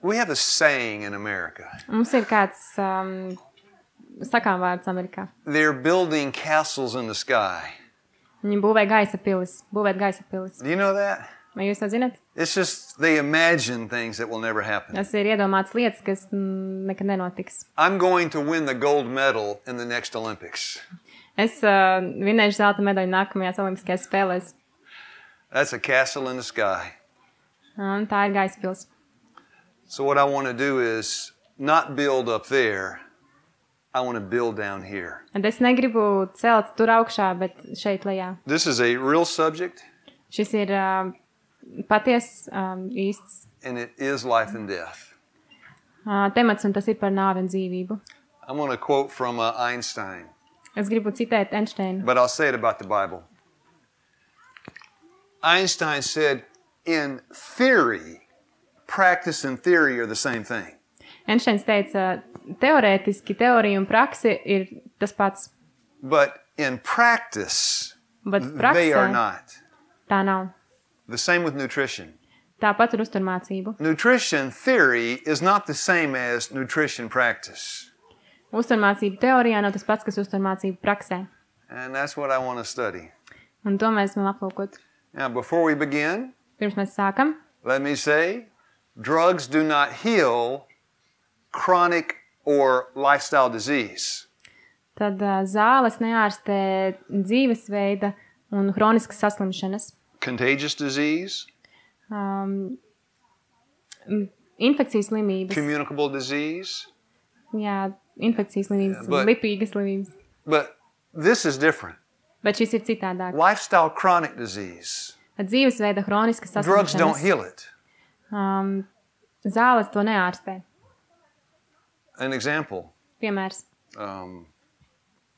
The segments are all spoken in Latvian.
We have a saying in America. Mums ir kāds sakāmvārds Amerikā. They're building castles in the sky. Viņi būvē gaisa pilis. Būvēt gaisa pilis. Do you know that? Vai jūs to zināt? It's just they imagine things that will never happen. Tas ir iedomāts lietas, kas nekad nenotiks. I'm going to win the gold medal in the next Olympics. Es vinēšu zelta medaļu nākamajās olimpiskajās spēlēs. That's a castle in the sky. Un tā ir gaisa pils. So what I want to do is not build up there. I want to build down here. Un es negribu celt tur augšā, bet šeit lejā. This is a real subject. Šis ir paties īsts And it is life and death. Temats, un tas ir par nāvi un dzīvību. I'm going to quote from Einstein. Es gribu citēt Einsteinu. But I'll say it about the Bible. Einstein said, in theory, practice and theory are the same thing. Einsteins teica, teorētiski teorija un prakse ir tas pats. But in practice, Bet they are praksē not. tā nav. The same with nutrition. Tāpat ar uzturmācību. Nutrition theory is not the same as nutrition practice. Uzturmācība teorijā nav tas pats, kas uzturmācība praksē. And that's what I want to study. Un to mēs varam aplūkot. Now, before we begin, Pirms mēs sākam, let me say, drugs do not heal chronic or lifestyle disease. tad zāles neārstē dzīvesveida un hroniskas saslimšanas. Contagious disease, Infekcijas slimības. communicable disease. Jā, infekcijas slimības, But- lipīgas slimības. But this is different. Bet šis ir citādāk. Lifestyle chronic disease. Dzīvesveida hroniskas Drugs don't saslimšanas. heal it. Zāles to neārstē. An example, Piemērs.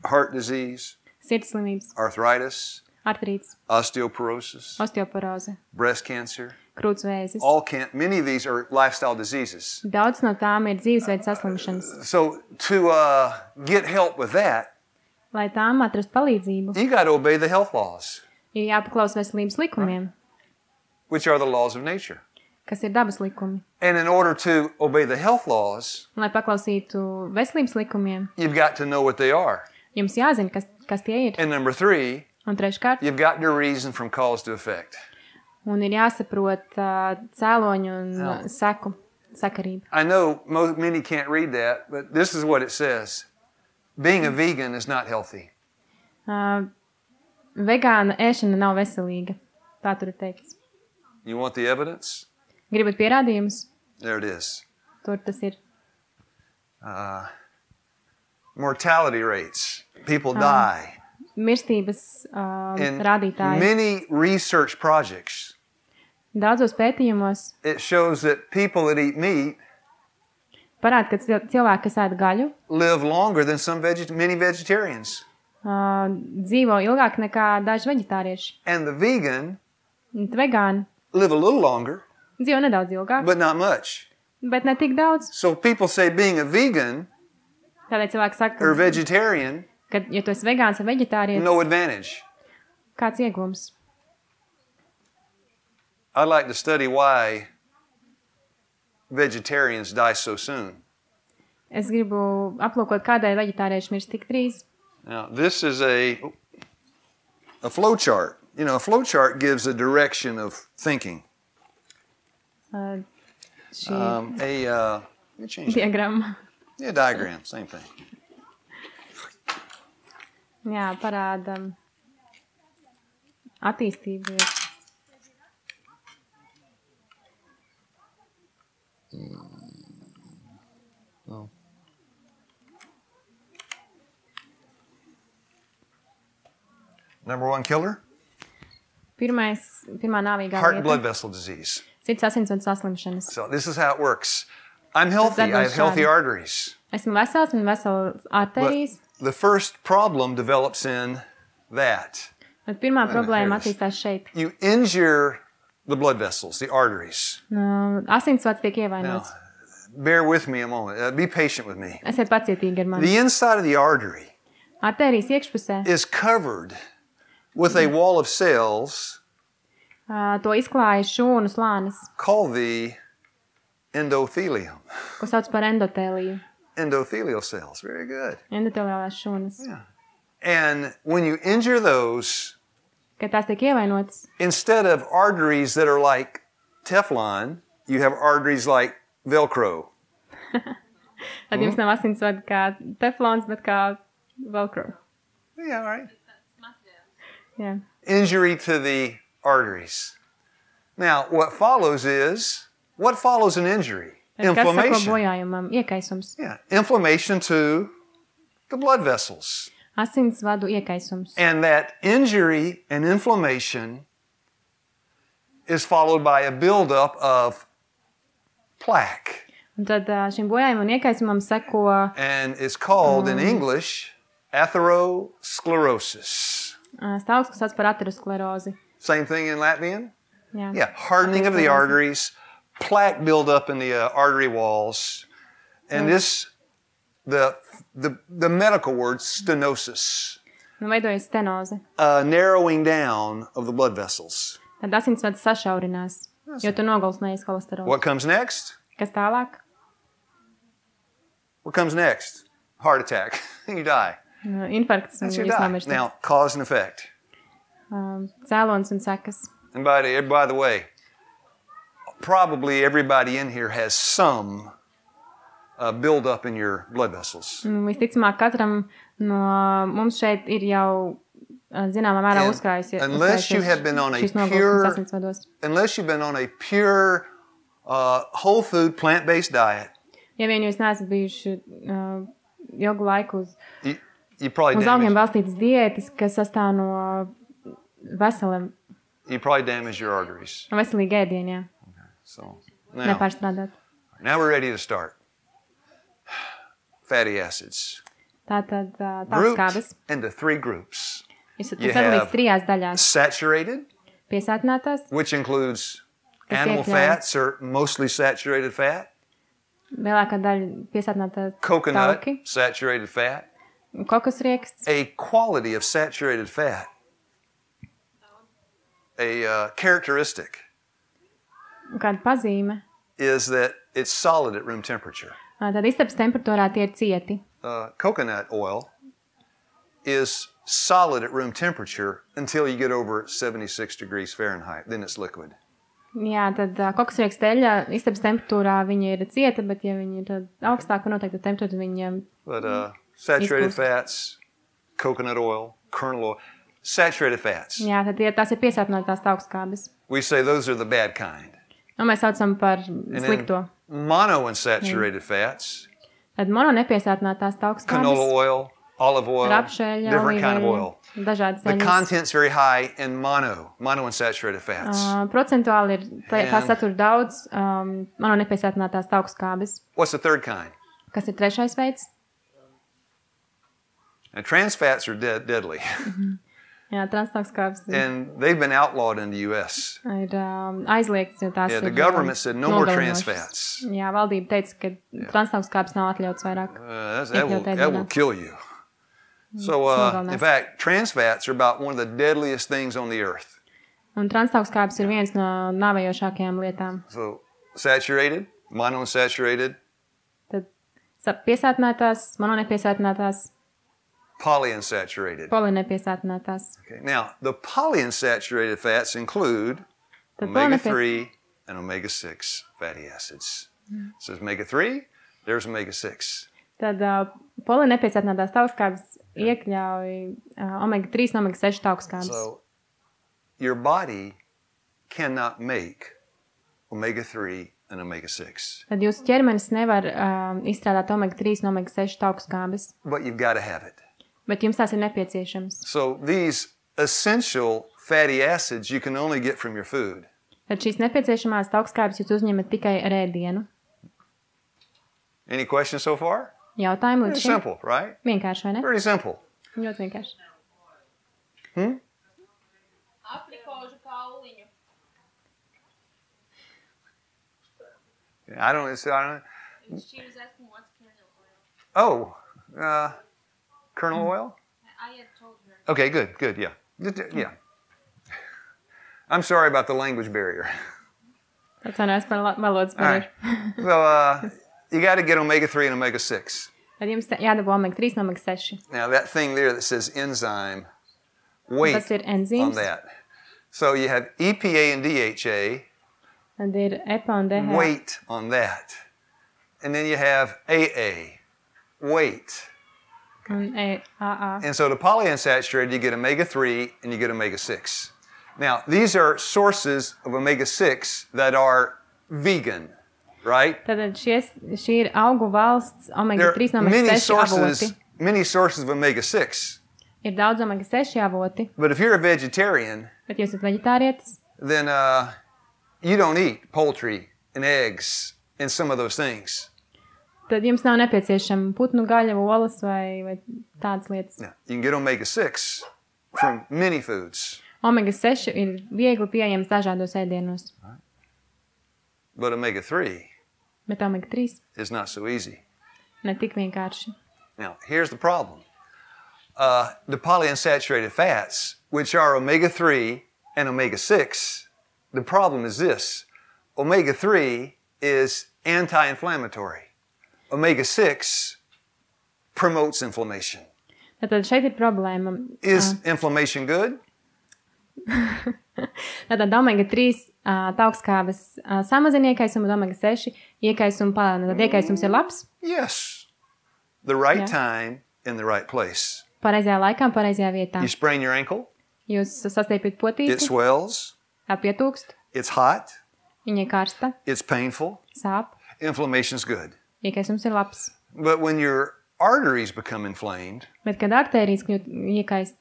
heart disease, Sirds slimības, arthritis, artrīts, osteoporosis, osteoporoze, breast cancer. krūtsvēzis. Many of these are lifestyle diseases. Daudz no tām ir dzīvesveida saslimšanas. So to get help with that, Lai tām atrast palīdzību, you got to obey the health laws, ir jāpaklaus veselības likumiem, which are the laws of nature. kas ir dabas likumi. And in order to obey the health laws, Un, lai paklausītu veselības likumiem, you've got to know what they are. jums jāzina, kas tie ir. And number 3, Un treškārt, you've got to reason from cause to effect. un ir jāsaprot cēloņu un seku sakarību. I know many can't read that, but this is what it says. Being a vegan is not healthy. Vegāna ēšana nav veselīga. Tā tur ir teikts. You want the evidence? Gribat pierādījumus? There it is. Tur tas ir. Mortality rates. People die. Mirstības In rādītāji. many research projects, Daudzos pētījumos it shows that people that eat meat parāda, ka cilvēki, kas ēd gaļu, live longer than many vegetarians. dzīvo ilgāk nekā daži veģetārieši. And the vegan Un vegāni live a little longer, dzīvo nedaudz ilgāk, but not much. bet ne tik daudz. So people say being a vegan Tādēļ cilvēki saka, or ka, vegetarian, ja tu esi vegāns vai veģetārietis, no advantage. kāds iegums? I'd like to study why vegetarians die so soon. Es gribu aplūkot, kādēļ veģetārieši mirst tik drīz. Now, this is a flow chart. You know, a flow chart gives a direction of thinking. Šī Let me change it. diagramma. Yeah, diagram, same thing. Jā, parāda attīstību. Oh. Number 1 killer, Pirmā nāvīgā heart and lieta blood vessel disease. sirds asinsvadu saslimšanas. So this is how it works. I'm healthy. I have healthy arteries. Esmu vesels un veselas arterijas. The first problem develops in that. Bet pirmā here problēma it is. attīstās šeit. You injure the blood vessels, the arteries. Asinsvads tiek Now, ievainots. bear with me a moment. Be patient with me. Esiet pacietīgi ar mani. The inside of the artery Arterijas iekšpusē is covered with a wall of cells to izklāja šūnu slānis called the endothelium. ko sauc par endotēliju. Endothelial cells. Very good. Endotēliālās šūnas. Yeah. And when you injure those, Kad tās tiek ievainotas, instead of arteries that are like Teflon, you have arteries like Velcro. tad jums nav asinsvadi kā teflons, bet kā velcro. Yeah, all right. Jā. Injury to the arteries. Now, what follows an injury? Tad kas sako Inflammation. bojājumam? Iekaisums. Yeah, inflammation to the blood vessels. Asinsvadu iekaisums. And that injury and inflammation is followed by a buildup of plaque. Un tad šim bojājumam un iekaisumam seko And it's called in English atherosclerosis. stāvoklis, kas sauc par aterosklerozi. Same thing in Latvian? Jā. Yeah, hardening of the arteries, plaque buildup in the artery walls, and this, the medical word stenosis, Un veidojas stenoze. narrowing down of the blood vessels. Tad asinsvads sašaurinās, jo tu nogulsnējies holesterolu. What comes next? Kas tālāk? What comes next? Heart attack. You die. Infarkts un That's your jūs die. nomiršat. Now, cause and effect. Cēlonis un sekas. And by the way, probably everybody in here has some buildup in your blood vessels. Visticamāk, katram no mums šeit ir jau zināmā mērā uzkrājusies Unless you've been on a šis pure, nogulsnes asinsvados. whole food, plant-based diet, Ja vien jūs neesat bijuši ilgu laiku you probably uz augiem damage, balstītas diētas, kas sastāv no damage your arteries. veselīga ēdiena, jā. So now Nepārstrādāt. we're ready to start. Fatty acids. Tātad Grouped tautskābes. into three groups. Tas You sadalīts have trijās daļās. Saturated, Piesātinātās, which includes Kas animal iekļauj? fats or mostly saturated fat, lielākā daļa piesātinātā coconut, tauki, saturated fat, kokosrieksts, a quality of saturated fat, a characteristic kāda pazīme. is that it's solid at room temperature. Tad istabas temperatūrā tie ir cieti. Coconut oil is solid at room temperature until you get over 76 degrees Fahrenheit. Then it's liquid. Jā, tad kokosrieksts teļa istabas temperatūrā viņa ir cieta, bet ja viņa ir tad augstāka noteikta temperatūra, tad viņa But saturated Izkūst. fats, coconut oil, kernel oil, saturated fats. jā, tad tās ir piesātinātās taukskābes. We say those are the bad kind. Un mēs saucam par And slikto. then monounsaturated fats, Tad mononepiesātinātās canola taukskābes, oil, olive oil, rapšeļa, different kind of oil. olīveļa, dažādas The ceļas. content's very high in monounsaturated fats. Procentuāli ir, tā And- satur daudz mononepiesātinātās taukskābes. What's the third kind? Kas ir trešais veids? And trans fats are deadly, Jā, transtaukskābes and they've been outlawed in the U.S. ir aizliegts, jo tās Yeah, the ir government said no more trans nogalinošas. fats. Jā, valdība teica, ka transtaukskābes nav atļauts vairāk. That will kill you. So, in fact, trans fats are about one of the deadliest things on the earth. Un transtaukskābes ir viens no nāvējošākajām lietām. So, saturated, monounsaturated, Tad piesātinātās, mononepiesātinātās, polyunsaturated. polinepiesātinātās. Okay. Now, the polyunsaturated fats include Tad omega-3 and omega-6 fatty acids. So, there's omega-3, there's omega-6. Tad polinepiesātinātās taukskābes iekļauj omega-3 un omega-6 taukskābes. So, your body cannot make omega-3 and omega-6, Tad jūsu ķermenis nevar izstrādāt omega-3 un omega-6 taukskābes, but you've got to have it. bet jums tās ir nepieciešams. So, these essential fatty acids you can only get from your food. Tad šīs nepieciešamās taukskābes jūs uzņemat tikai ar ēdienu. Any questions so far? Jautājumi Very līdz šim? simple, right? Vienkārši, vai ne? Pretty simple. Ļoti vienkārši. Aprikožu kauliņu. I don't. She was asking what's kernel oil. Kernel oil. I had told her. Okay, good, yeah. Yeah. I'm sorry about the language barrier. Atvainojos par valodas barjeru. So you got to get omega-3 and omega-6. Tad jums jādabū omega-3 un omega-6. Now that thing there that says enzyme, wait Tas ir on enzīms. that. So you have EPA and DHA, Tad ir EPA un DHA. wait on that. And then you have AA, wait. Un AA. And so the polyunsaturated, you get omega-3 and you get omega-6. Now, these are sources of omega-6 that are vegan, right? Tad šī ir augu valsts There omega-3 are un omega-6 avoti. many sources of omega-6. Ir daudz omega-6 avoti, But if you're a vegetarian, bet jūs esat veģetārietis, then you don't eat poultry and eggs and some of those things. tad jums nav nepieciešama putnu gaļa, olas vai tādas lietas. Yeah. You can get omega-6 from many foods, Omega-6 ir viegli pieejams dažādos ēdienos, but omega-3 bet omega-3 is not so easy. ne tik vienkārši. Now, here's the problem. The polyunsaturated fats, which are omega-3 and omega-6, the problem is this. Omega-3 is anti-inflammatory. Omega-6 promotes inflammation. Tātad šeit ir problēma. Is inflammation good? Tātad omega-3 taukskābes samazina iekaisumu, un omega-6 iekaisumu palielina. Tad iekaisums ir labs, Yes. The right Yeah. time in the right place. pareizajā laikā un pareizajā vietā. You sprain your ankle, Jūs sastiepjat it potīti, swells, tā pietūkst, it's hot, viņa ir karsta, it's painful, sāp, inflammation's good. iekaisums ir labs. But when your arteries become inflamed, Bet, kad artērijas kļūt iekaist,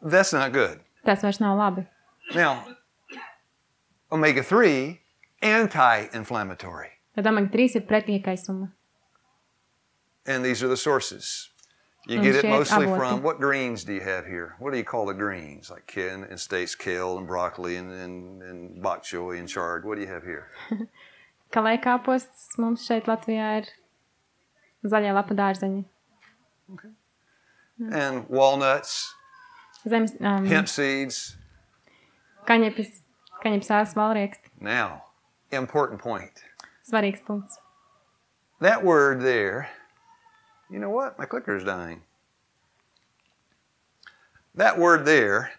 that's not good. tas vairs nav labi. Now, omega-3, anti-inflammatory. Tad omega-3 ir pret iekaisumu. And these are the sources. You Un get it šie mostly avoti. from, what greens do you have here? What do you call the greens? Like in States, kale and broccoli and bok choy and chard. What do you have here? Kalē kāposts mums šeit Latvijā ir zaļie lapa dārzeņi. And walnuts, Zemes, hemp seeds. kaņepis sāls valrieksti. Now, important point. Svarīgs punkts. That word there, you know what? My clicker's dying. That word there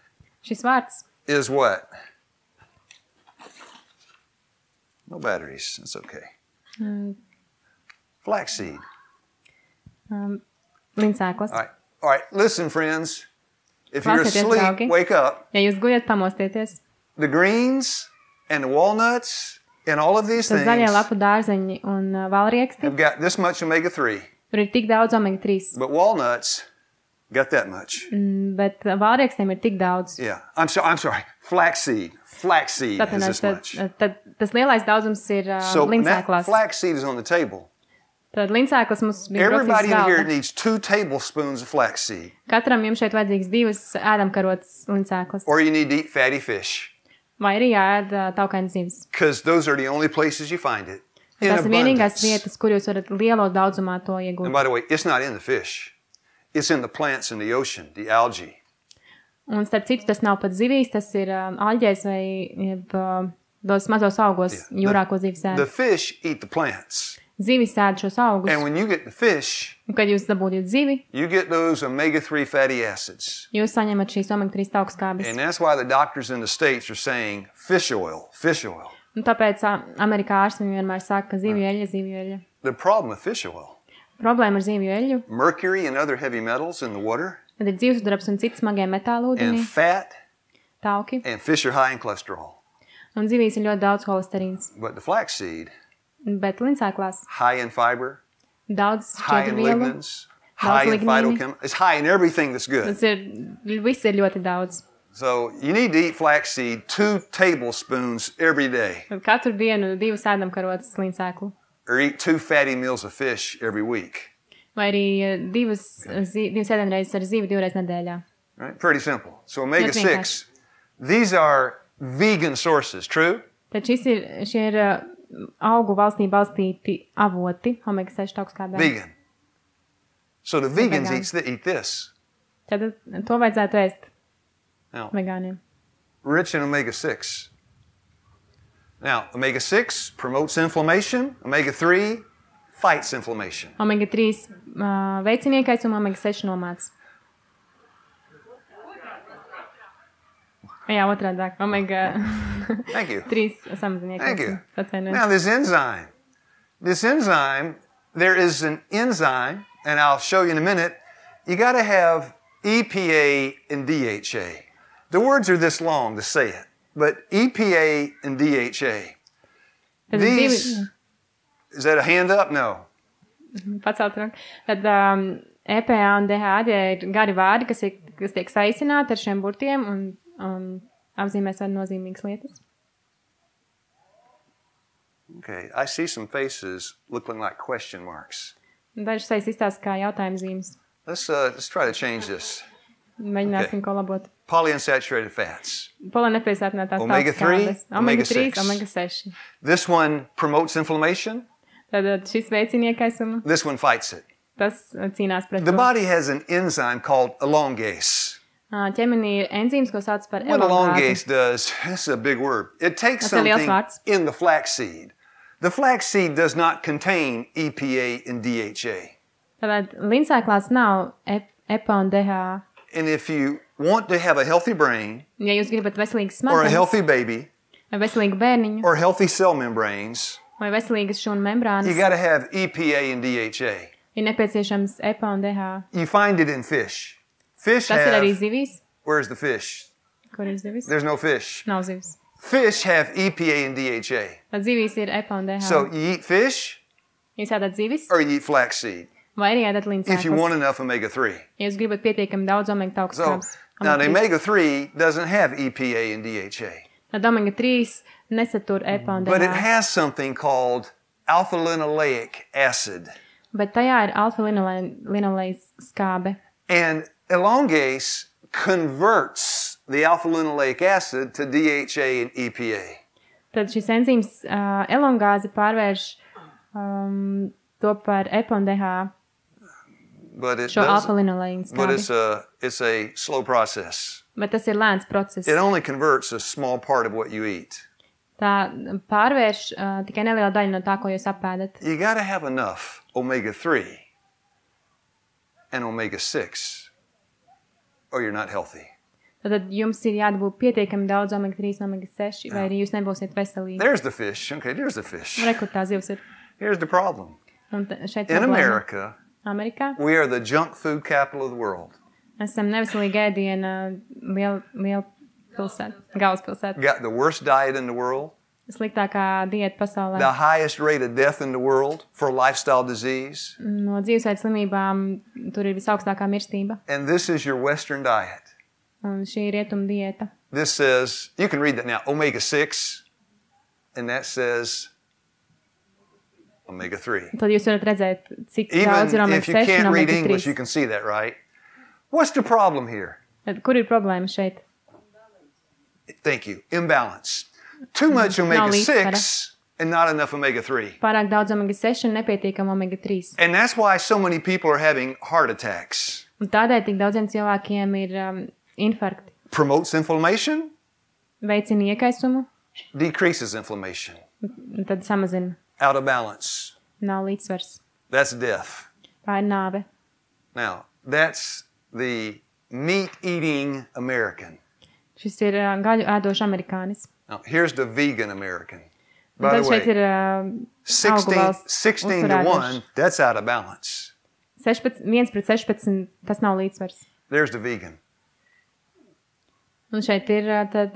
Šis vārds is what? No batteries. That's okay. Flaxseed. lincēklas. All right. Listen, friends. If you're Klausieties, asleep, draugi. wake up. Ja jūs guļat, pamostieties. The greens and the walnuts and all of these Tad zaļie things lapu dārzeņi un valrieksti. have got this much omega-3, Tur ir tik daudz omega-3. but walnuts got that much. Bet valriekstiem ir tik daudz. Yeah. I'm sorry. Flaxseed. Flaxseed has Tāpēc this much. tad tas lielais daudzums ir So now lincēklās. flaxseed is on the table. Tad lincēklas mums bija Everybody brokastīs in here galda. needs 2 tablespoons of flaxseed, Katram jums šeit vajadzīgs 2 ēdamkarotas lincēklas. or you need to eat fatty fish, Vai arī jāēd taukainas zivis. because those are the only places you find it. In Tas ir vienīgās abundance. vietas, kur jūs varat lielo daudzumā to And iegūt. by the way, it's not in the fish. It's in the plants in the ocean, the algae. Un starp citu, tas nav pat zivīs, tas ir aļģēs vai jeb, tos mazos augos jūrā, ko zivis The ēd. fish eat the plants. Zivis ēd šos augus. And when you get the fish, Un, kad jūs dabūjat zivi, you get those omega-3 fatty acids. jūs saņemat šīs omega-3 taukskābes. And that's why the doctors in the States are saying fish oil, fish oil. Un tāpēc Amerikā ārsti vienmēr saka, ka zivju eļļa, zivju eļļa. The problem with fish oil, Problēma ar zivju eļļu, mercury and other heavy metals in the water, tad ir dzīvessudrabs un cits smagie metāli ūdenī, and fat, tauki. and fish are high in cholesterol. Un zivīs ir ļoti daudz holesterīns. But the flaxseed, Bet lincēklās high in fiber, daudz high in šķiedrvielu. lignans, high in lignīni. phytochemicals. It's high in everything that's good. Tas ir, viss ir ļoti daudz. So you need to eat flaxseed 2 tablespoons every day, Tad katru dienu 2 ēdamkarotas lincēklu. or eat 2 fatty meals of fish every week. Vai arī 2 ēdienreizes ar zivi 2 reizes nedēļā. Right? Pretty simple. So omega-6, these are vegan sources, true? Tad šie ir augu valstī balstīti avoti, omega-6 taukskābēm. Vegan. So the vegans vegan. eat this. Tad to vajadzētu ēst Now, vegāniem. rich in omega-6. Now, omega-6 promotes inflammation. Omega-3 fights inflammation. Omega-3 veicina iekaisumu, omega-6 nomāc. Jā, otrādāk. Thank you. 3 samazina Thank you. iekaisumu. Now, this enzyme, there is an enzyme, and I'll show you in a minute. You got to have EPA and DHA. The words are this long to say it, but EPA and DHA. These, is that a hand up? No. Pacelt roku. Tad EPA un DHA ir gari vārdi, kas tiek saīsināti ar šiem burtiem un apzīmēs ar nozīmīgas lietas. Okay, I see some faces looking like question marks. Dažas sejas izstāsta kā jautājuma zīmes. Let's try to change this. Mēģināsim ko labot. Polyunsaturated fats. Polinepiesātinātās Omega-3, omega-3, omega-6. This one promotes inflammation. Tad šis veicina iekaisumu. This one fights it. Tas cīnās pret The to. body has an enzyme called elongase. Ķemenī ir enzīms, ko sauc par What elongase elongāzi. does, this is a big word. It takes That's a liels something vārds. in the flaxseed. The flaxseed does not contain EPA and DHA. Tātad linsēklās nav EPA un DHA. And if you want to have a healthy brain Ja jūs gribat veselīgas or a smadzenes, healthy baby vai veselīgu bērniņu, or healthy cell membranes, vai veselīgas šūnu you membrānas, got to have EPA and DHA. ir nepieciešams EPA un DHA. You find it in fish. Fish Tas ir arī have, zivīs. where's the fish? Kur ir zivis? There's no fish. Nav zivis. Fish have EPA and DHA. Tad zivīs ir EPA un DHA. So you eat fish Jūs ēdat zivis, or you eat flaxseed vai arī ēdat if you want linsēklas. enough omega-3. Ja jūs gribat pietiekami daudz omega So augstskābes. now the omega-3 doesn't have EPA and DHA, Tad omega-3 nesatur EPA un but it DHA. has something called alpha-linoleic acid. Bet tajā ir alfa-linolejas skābe. And elongase converts the alpha-linoleic acid to DHA and EPA. Tad šis enzīms elongāzi pārvērš to par EPA un DHA. But it Šo doesn't, alfa-linolejas but skābi. it's a slow process. Bet tas ir lēns process. It only converts a small part of what you eat. Tā pārvērš tikai neliela daļa no tā, ko jūs apēdat. You got to have enough omega-3 and omega-6 or you're not healthy. Tad jums ir jādabū pietiekami daudz omega-3 un omega-6, vai arī jūs nebūsiet veselīgi. There's the fish. Okay, there's the fish. Re, kur tā zivs ir. Here's the problem. Un šeit In problēma. America, Amerikā we are the junk food capital of the world. esam neveselīgi ēdiena liela pilsēta, galvaspilsēta. Got the worst diet in the world, Sliktākā diēta pasaulē. the highest rate of death in the world for lifestyle disease, No dzīvesveida slimībām tur ir visaugstākā mirstība. and this is your Western diet. Un šī ir rietuma diēta. This says, you can read that now, omega-6, and that says omega-3. Tad jūs varat redzēt, cik daudz ir Even if you omega-6 un can't read English, you omega-3. can see that, right? What's the problem here? Tad kur ir problēma šeit? Thank you. Imbalance. Too much omega-6 and not enough omega-3. Pārāk daudz omega-6 un nepietiekama omega-3. And that's why so many people are having heart attacks. Un tādēļ tik daudziem cilvēkiem ir infarkti. Promotes inflammation, Veicina iekaisumu, decreases inflammation. un tad samazina. Out of balance. Nav līdzsvars. That's death. Tā ir nāve. Now, that's the meat-eating American. Šis ir gaļu ēdošs amerikānis. Now, here's the vegan American. Un By tad the šeit ir way, augu 16 valsts to uzturēdošs. 1, that's out of balance. 1 pret 16, tas nav līdzsvars. There's the vegan. Un šeit ir tad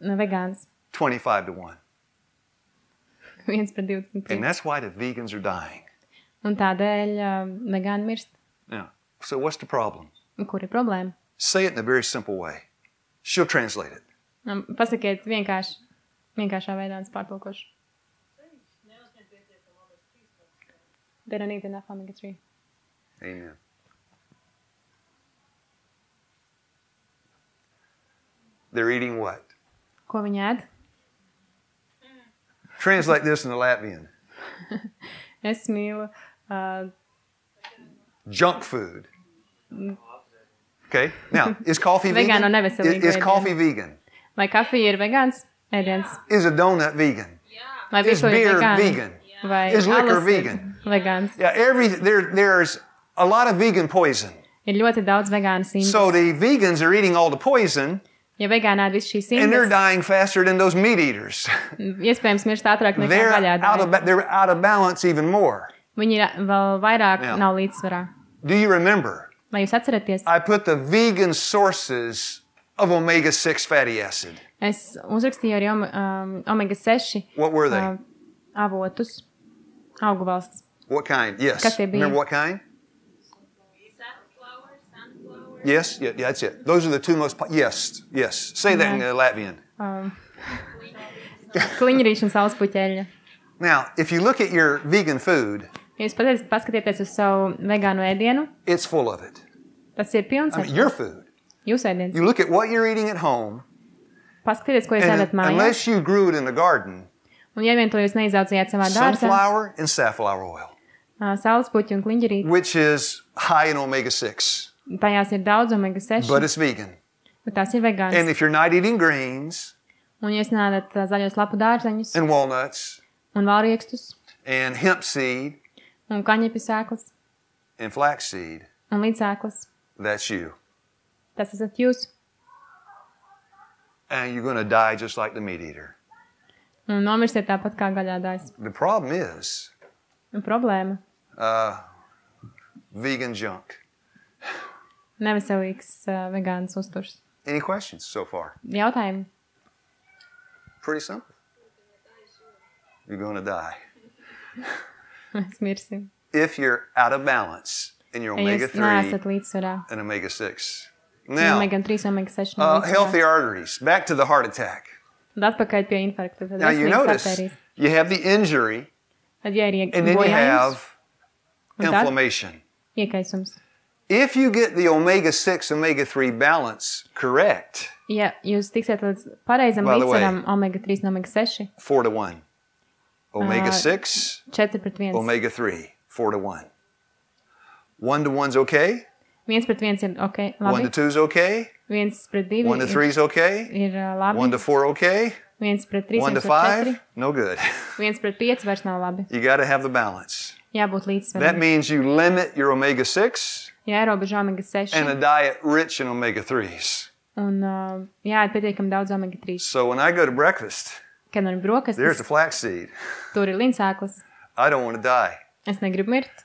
vegāns. 25 to 1. 1 pret 25. And that's why the vegans are dying. Un tādēļ vegāni mirst. Now, so what's the problem? Un kur ir problēma? Say it in a very simple way. She'll translate it. Pasakiet vienkāršā veidā un es pārtulkošu. They don't need enough omega-3. Amen. They're eating what? Ko viņi ēd? Translate this into Latvian. Es mīlu Junk food. Okay. Now, is coffee Vegāno vegan? neveselīgu Is ēdienu. coffee vegan? vai kafija ir vegāns? ēdiens. Is a donut vegan? Vai Is visu ir beer vegāni? vegan? Vai Is liquor alus ir vegan? vegāns? Yeah, there's a lot of vegan poison. Ir ļoti daudz vegānu simtus. So the vegans are eating all the poison, Ja vegāni ēd visu šīs and they're simtus, dying faster than those meat eaters. iespējams mirst ātrāk nekā They're gaļēdāji. they're out of balance even more. Viņi ir vēl vairāk Jā. nav līdzsvarā. Do you remember? Vai jūs atceraties? I put the vegan sources of omega-6 fatty acid. Es uzrakstīju arī omega-6 What were they? avotus, augu valsts. What kind? Yes. Kas tie bija? Remember what kind? Safflower, sunflower. Yes, yeah, that's it. Those are the two most. Yes. Say that in Latvian. Kliņģerīša un saulespuķeļa. Now, if you look at your vegan food, Ja jūs paskatieties uz savu vegānu ēdienu, it's full of it. tas ir pilns I ar mean, your food. jūsu ēdienu. You look at what you're eating at home, Paskatieties, ko jūs and ēdat mājās. unless you grew it in the garden, Un ja vien to jūs neizaudzījāt savā dārzā, sunflower and safflower oil, saulespuķi un kliņģerīti, which is high in omega-6, tajās ir daudz omega-6, but it's vegan. bet tās ir vegānas. And if you're not eating greens Un ja jūs neēdat zaļos lapu dārzeņus and walnuts un valriekstus and hemp seed un kaņepju sēklas and flaxseed, un līdzsēklas, that's you. tas esat jūs. And you're going to die just like the meat eater. Un nomirsiet tāpat kā gaļādājs. The problem is Un problēma vegan junk. neveselīgs vegāns uzturs. Any questions so far? Jautājumi? Pretty simple. You're going to die. Mēs mirsim. If you're out of balance in your Ja jūs omega-3 neesat līdzsvarā. and omega-6. Un Now, omega-3, omega-6 nav healthy līdzsvarā. arteries. Back to the heart attack. Tad atpakaļ pie infarkta. Tad Now, you veselīgas notice artērijas. you have the injury Tad, ja ir and then you bojājums, have un tad inflammation. iekaisums. If you get the omega-6, omega-3 balance correct, Ja jūs tiksiet līdz pareizam By the way. līdzsvaram omega-3 un omega-6, 4-1. Omega-6, 4-1. omega-3, 4-1. 1-1's okay. 1-1 ir ok, labi. 1-2's okay. 1-2 1-3's okay. ir labi. 1-4 okay. 1-3, 1-5, no good. 1-5 vairs nav labi. You got to have the balance. Jābūt That līdzsvaram. means you limit your omega-6 Jāierobežo omega-6 and a diet rich in omega-3s. un jāiet pietiekami daudz omega-3. So when I go to breakfast, Kad man ir there's brokastis, the flaxseed. tur ir linsēklas. I don't want to die. Es negribu mirt.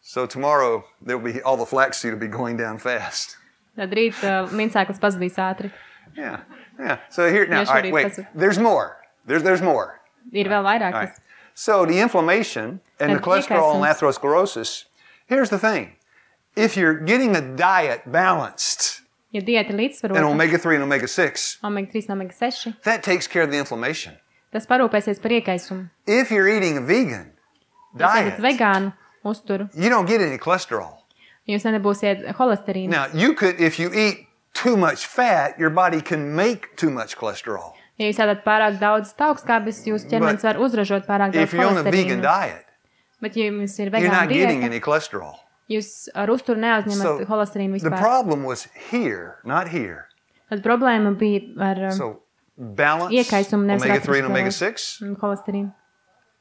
So tomorrow there'll be all the flaxseed will be going down fast. Tad rīt linsēklas pazudīs ātri. Yeah. So here now, Yes, all right, šorīt wait. pazud. There's more. There's more. Ir vēl vairāk. All right. Kas. So the inflammation and the Tad cholesterol and iekaisums. atherosclerosis. Here's the thing: if you're getting a diet balanced Ja diēta ir in līdzsvarota, omega-3 and omega-6, omega-3 un omega-6, that takes care of the inflammation. tas parūpēsies par iekaisumu. If you're eating a vegan Jūs ēdat diet, vegānu uzturu, you don't get any cholesterol. jūs nedabūsiet holesterīnu. Now, you could, if you eat too much fat, your body can make too much cholesterol. Ja jūs ēdat pārāk daudz taukskābes, jūsu ķermenis var uzražot pārāk daudz If you're on a vegan holesterīnu. diet, Bet, ja jums ir you're vegāna not getting diēta, any cholesterol. jūs ar uzturu neuzņemat holesterīnu the vispār. problem was here, not here. Tad problēma bija ar So, balance, iekaisumu, nevis ar omega-3 and atverosklerozi omega-6, un holesterīnu.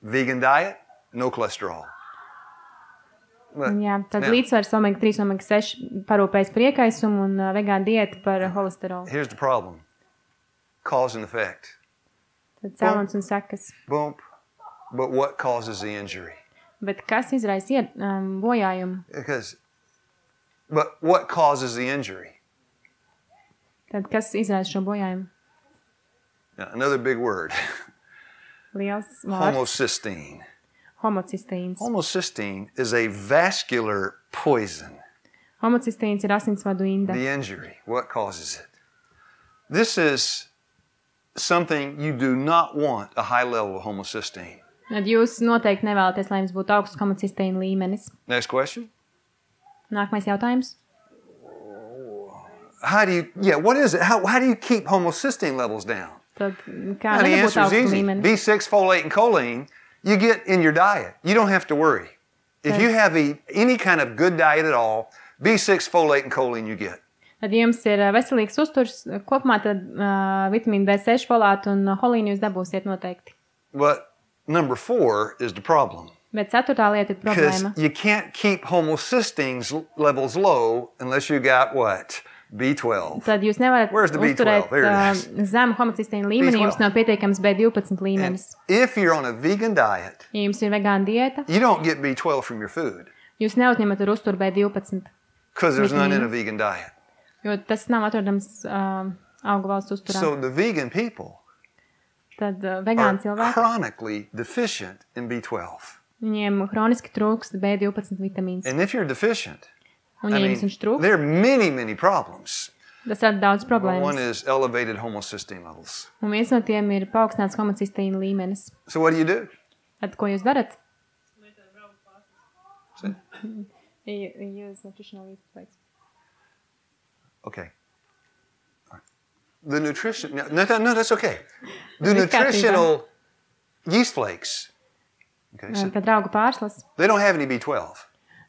vegan diet, no cholesterol. But Jā, tad now, līdzsvars omega-3 un omega-6 parūpējas par iekaisumu un vegāna diēta par holesterolu. here's the problem. Cause and effect. Tad cēlons un sekas. Boom. But what causes the injury? Bet kas izraisa bojājumu? But what causes the injury? Tad kas izraisa šo bojājumu? Now, another big word. Liels vārds. Homocysteine. Homocysteīns. Homocysteine is a vascular poison. Homocysteīns ir asinsvadu inda. The injury. What causes it? This is something you do not want a high level of homocysteine. Tad jūs noteikti nevēlaties, lai jums būtu augsts homocysteīna līmenis. Next question. Nākamais jautājums. What is it? How do you keep homocysteine levels down? Tad kā And the nedabūt answer is augstu easy. līmeni? B6, folate, and choline, you get in your diet. You don't have to worry. If you have any kind of good diet at all, B6, folate, and choline you get. Tad jums ir veselīgs uzturs kopumā, tad vitamīnu B6, folātu un holīnu jūs dabūsiet noteikti. But number 4 is the problem. Bet 4. lieta ir Because problēma. you can't keep homocysteine levels low unless you got what? B12. Tad jūs nevarat Where's the B12? uzturēt There it is. zemu homocysteīnu līmeni, B12. jums nav pietiekams B12 And līmenis. if you're on a vegan diet, Ja jums ir vegāna diēta, you don't get B12 from your food jūs neuzņemat ar uzturu B12, because there's none in a Vitamīnu. vegan diet. jo tas nav atrodams augu valsts uzturā. So the vegan people Tad are vegāni cilvēki, chronically deficient in B12. viņiem hroniski trūkst B12 vitamīns. And if you're deficient, Un ja jums viņš trūkst, there are many problems. tas rada daudz One problēmas. is elevated homocysteine levels. Un viens no tiem ir paaugstināts homocysteīna līmenis. So what do? Tad ko jūs darat? See? You use nutritional yeast flakes. Okay. All right. The nutrition, no, that's okay. The Viss kārtībā. nutritional yeast flakes, okay, so Tad augu pārslas. they don't have any B12.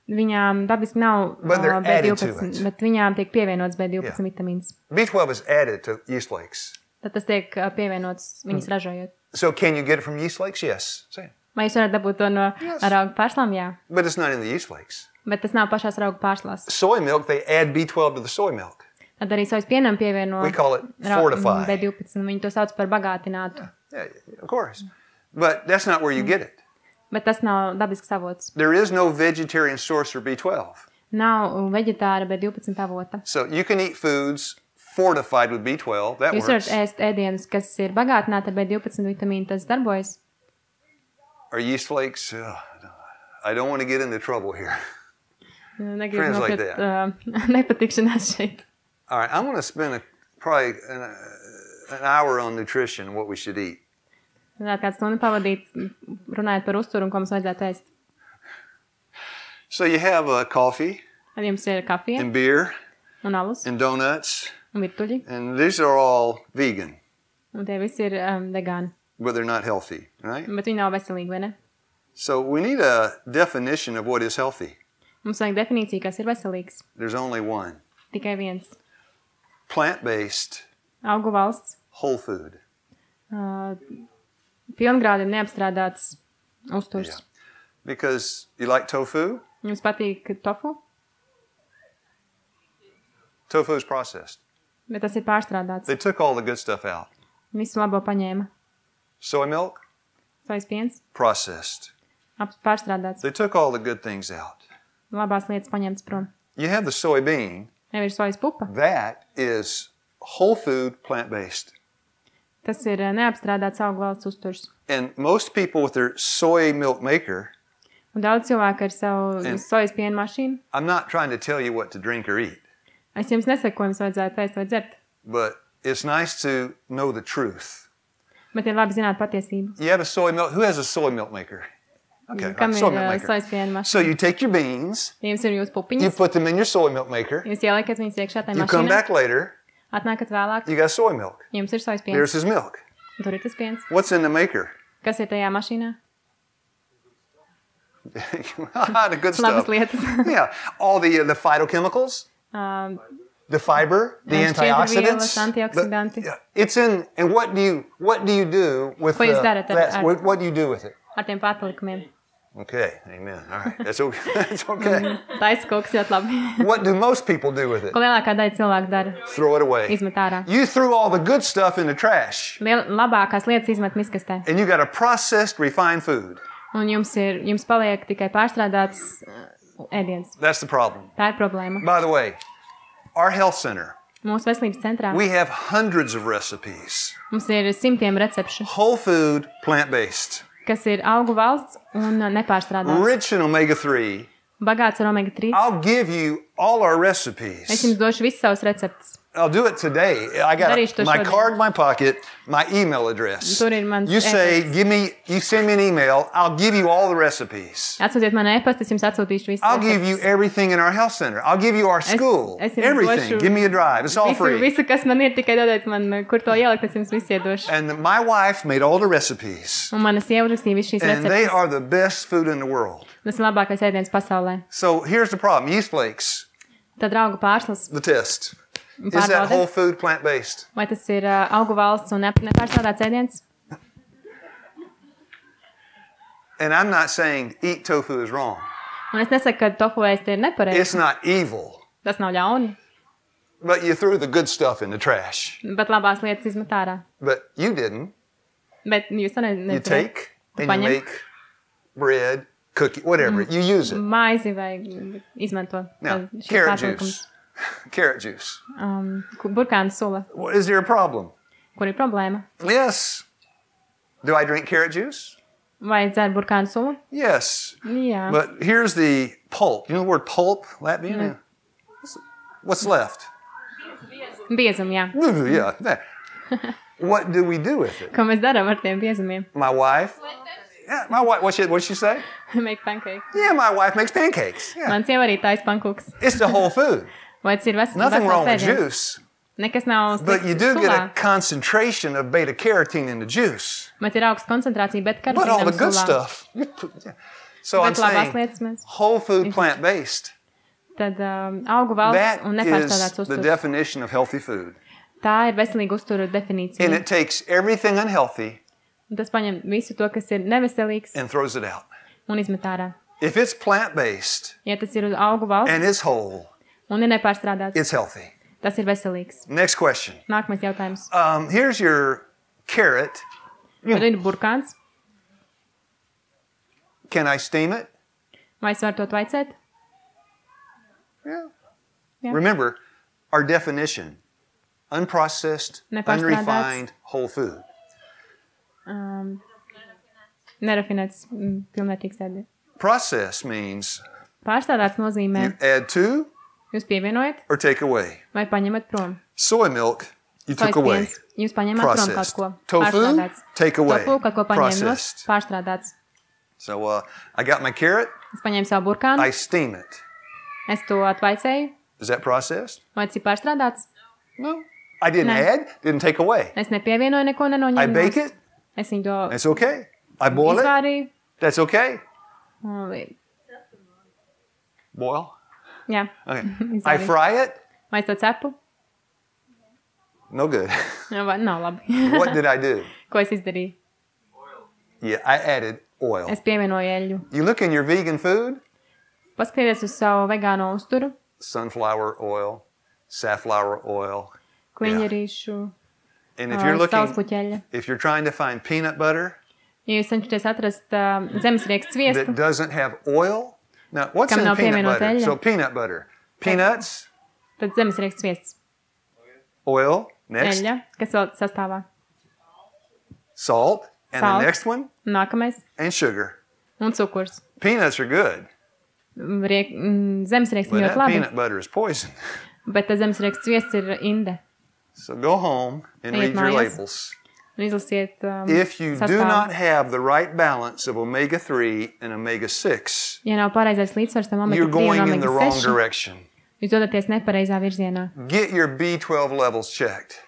Viņām dabiski nav But they're added to B12, it. bet viņām tiek pievienots B12 Yeah. vitamīns. B12 is added to yeast flakes. Tad tas tiek pievienots viņas ražojot. So can you get it from yeast flakes? Yes. Say it. Vai jūs varat dabūt to no Yes. ar augu pārslām? Jā. But it's not in the yeast flakes. Bet tas nav pašās augu pārslās. Soy milk, they add B12 to the soy milk. Tad arī sojas pienam pievieno We call it fortified. B12. Viņi to sauc par bagātinātu. Yeah, of course. But that's not where you get it. Bet tas nav dabisks avots. There is no vegetarian source for B12. Nav veģetāra B12 avota. So you can eat foods fortified with B12. That Jūs varat works. ēst ēdienus, kas ir bagātināti ar B12 vitamīnu, tas darbojas. Are yeast flakes? I don't want to get into trouble here. Negribu Translate nokļūt nepatikšanās šeit. All right, I'm going to spend probably an hour on nutrition, what we should eat. Varētu kāds stundu pavadīt runājot par uzturu un ko mums vajadzētu ēst. So you have coffee Tad jums ir kafija and beer un alus and donuts, un virtuļi. and these are all vegan, Un tie visi ir vegāni. but they're not healthy, right? Bet viņi nav veselīgi, vai ne? So we need a definition of what is healthy. Mums vajag definīciju, kas ir veselīgs. There's only one. Tikai viens. Plant-based, Augu valsts. whole food. Pilngrādi neapstrādāts uzturs. Yeah. Because you like tofu? Jums patīk tofu, Tofu is processed. bet tas ir pārstrādāts. They took all the good stuff out. Visu labo paņēma. Soy milk, Sojas piens, processed. pārstrādāts. They took all the good things out. Labās lietas paņemtas prom. You have the soybean. Jau ir sojas pupa. That is whole food, plant-based. Tas ir neapstrādāts augu valsts uzturs. And most people with their soy milk maker, Un daudz cilvēku ar savu sojas pienu mašīnu. I'm not trying to tell you what to drink or eat, Es jums nesaku, ko jums vajadzētu ēst vai dzert. but it's nice to know the truth. Bet ir labi zināt patiesību. You have a soy milk. Who has a soy milk maker? Okay, Kam soy ir milk maker. sojas pienu mašīna? So you take your beans, Ja jums ir jūsu you pupiņas, put them in your soy milk maker, jūs ieliekat viņas iekšā tajā you come mašīnā, back later, atnākat vēlāk, you got soy milk. jums ir sojas There's piens. his milk. Tur ir tas piens. What's in the maker? Kas ir tajā mašīnā? The good Labas stuff. lietas. Yeah, all the phytochemicals, the fiber, the antioxidants. Antioksidanti. Yeah, it's in. And what do you do with Ko jūs darat ar- what do you do with it? Ar tiem pārpalikumiem. Okay, amen. All right, that's okay. That's okay. Taisa kaut kas ļoti labi. What do most people do with it? Ko lielākā daļa cilvēku dara? Throw it away. Izmet ārā. You threw all the good stuff in the trash, Labākās lietas izmet miskastē. and you got a processed, refined food. Un jums paliek tikai pārstrādāts ēdiens. That's the problem. Tā ir problēma. By the way, our health center, Mūsu veselības centrā we have hundreds of recipes. mums ir simtiem recepšu, Whole food, plant-based. kas ir augu valsts un nepārstrādāts. Rich in omega-3. Bagāts ar omega-3. I'll give you all our Es recipes. jums došu visas savas receptes. I'll do it today. I got Darīšu to my šodien. card in my pocket, my email address. Tur ir mans You say, e-pasts. you send me an email, I'll give you all the recipes. Atsūtiet man e-pastu, es jums atsūtīšu visas I'll give you receptes. everything in our health center. I'll give you our school. es jums Everything. došu Give me a drive. It's all free. Visu, kas man ir, tikai dodiet man, kur to ielikt, es jums visu iedošu. And my wife made all the recipes. Un mana sieva rakstīja visu šīs And they receptes. are the best food in the world. Tas ir labākais ēdiens pasaulē. So here's the problem. Yeast flakes, Tad augu pārslas. the test. Is that whole food plant-based? Vai tas ir augu valsts un nepārstrādāts ēdiens? And I'm not saying eat tofu is wrong. Un es nesaku, ka tofu ēst ir nepareizi. It's not evil. Tas nav ļauni. But you threw the good stuff in the trash. Bet labās lietas izmet ārā. But you didn't. Bet jūs to nedarāt. You take and you make bread, cookie, whatever. You use it. Maizi vai izmanto. Now, carrot juice. Carrot juice. Burkānu sula. Is there a problem? Kur ir problēma? Yes. Do I drink carrot juice? Vai dzer burkānu sulu? Yes. Jā. But here's the pulp. You know the word pulp? Latvian? What's left? Biezum, jā. Yeah. What do we do with it? Ko mēs darām ar tiem biezumiem? My wife? Yeah, my wife. What'd she say? Make pancakes. Yeah, my wife makes pancakes. Yeah. Man sieva arī taisa pankūks. It's the whole food. Vai tas ir Nothing wrong with juice. Nekas nav But you do get a sulā. concentration of beta carotene in the juice. Bet ir augsta koncentrācija, bet But all the karotīnam good sulā. stuff. So I'm Bet labās saying lietas mēs. whole food plant-based. Tad augu valsts That un is nepārstrādāts the uzturs. definition of healthy food. Tā ir veselīga uztura definīcija. And it takes everything unhealthy Un tas paņem visu to, kas ir neveselīgs and throws it out. un izmet ārā. If it's plant-based Ja tas ir uz augu valsts and it's whole, un ir nepārstrādāts, it's healthy. tas ir veselīgs. Next question. Nākamais jautājums. Here's your carrot. Tad ir burkāns. Can I steam it? Vai es varu to tvaicēt? Yeah. Yeah. Remember, our definition, unprocessed, Nepārstrādāts. unrefined, whole food. Nerafinēts, pilnvērtīgs ēdiens. Process means Pārstrādāts nozīmē, you add to jūs pievienojat or take away. vai paņemat prom. Soy milk, you took Sojas away. piens, jūs paņemat prom kaut Processed. ko. Tofu, Pārstrādāts. take away. Tofu, kaut ko paņēmu no Processed. pārstrādāts. So I got my carrot, Es paņēmu savu burkānu, I steam it. es to atvaicēju, Is that processed? vai tas ir pārstrādāts? No. I didn't No. add, didn't take away. Es nepievienoju neko, I nenoņēmu. bake it, Es viņu to it's okay. I boil it, izvārīju. that's okay. Jā, Boil? Okay. I izvārīju. fry it, Vai es to cepu? no good. Vai, nav labi. What did I do? Ko es izdarīju? Yeah, I added oil. Es pievienoju eļļu. You look in your vegan food, Paskatieties uz savu vegāno uzturu, sunflower oil, safflower oil. kliņģerīšu, And if you're looking, saulespuķeļa. if you're trying to find peanut butter Ja jūs cenšaties atrast zemesriekstu sviestu, that doesn't have oil, now what's Kam in nav peanut pievienota butter? eļļa. So peanut butter, peanuts, tad zemesriekstu sviests. oil, next, Eļļa, kas vēl sastāvā. salt, and Salt. the next one, Nākamais. and sugar. Un cukurs. Peanuts are good, Zemesrieksts but ļoti that labi, peanut butter is poison. bet tas zemesrieksts sviests ir inde. So go home and read Ejiet your mājās. labels. Un izlasiet If you do sastāvu. not have the right balance of omega-3 and omega-6, Ja nav pareizais līdzsvars tam you're omega-3 un going in the wrong omega-6, direction. jūs dodaties nepareizā virzienā. Get your B12 levels checked.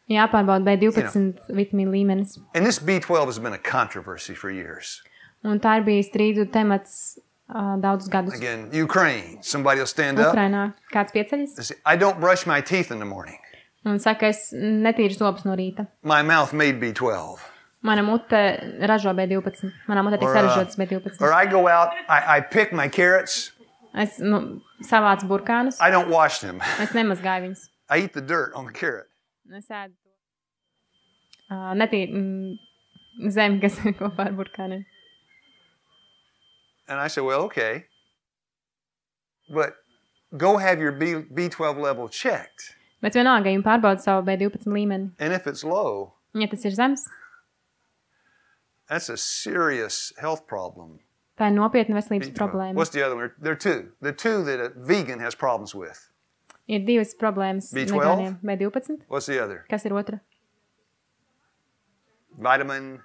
Jāpārbauda B12 vitamīnu līmenis. And this B12 has been a controversy for years. Un tā ir bijis strīdu temats daudzus gadus. Again, Ukraine, somebody will stand up Ukrainā kāds pieceļas and say, I don't brush my teeth in the morning. un saka, es netīru zobus no rīta. My mouth made B12. Mana mute ražo B12. Manā mutē tiek Or, saražotas or B12. I go out, I pick my carrots, Es savācu burkānus. I don't wash them. Es nemazgāju viņus. I eat the dirt on the carrot. Es ēdu netīru zemi, kas ir kopā ar burkāniem. And I say, well, okay. But go have your B12 level checked. Bet vienalga, ja jums pārbauda savu B12 līmeni. And if it's low, Ja tas ir zems, that's a serious health problem. tā ir nopietna veselības B12. problēma. What's the other one? There are two. The two that a vegan has problems with. Ir divas problēmas B12? vegāniem. B12. What's the other? Kas ir otra? Vitamin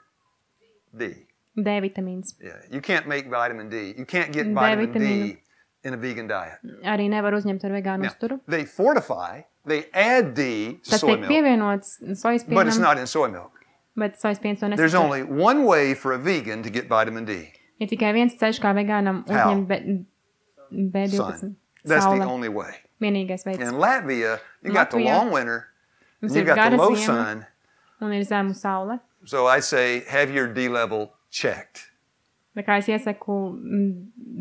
D. D vitamīns. Yeah, you can't make vitamin D. You can't get D vitamin D vitamīnu. in a vegan diet. Arī nevar uzņemt ar vegānu Now, uzturu. they fortify, they add D to Tas soy tiek milk, pievienots sojas but it's pienam, not in soy milk. bet sojas piens to There's nesatur. only one way for a vegan to get vitamin D. Ir tikai viens ceļš, kā vegānam How? uzņemt B12. Sun. That's the Saule. only way. vienīgais veids. In Latvia, you got the Latvijā long winter, Mums you ir got the gara low ziema sun. un ir zemu saule. So I say, have your D level checked. Tā kā es iesaku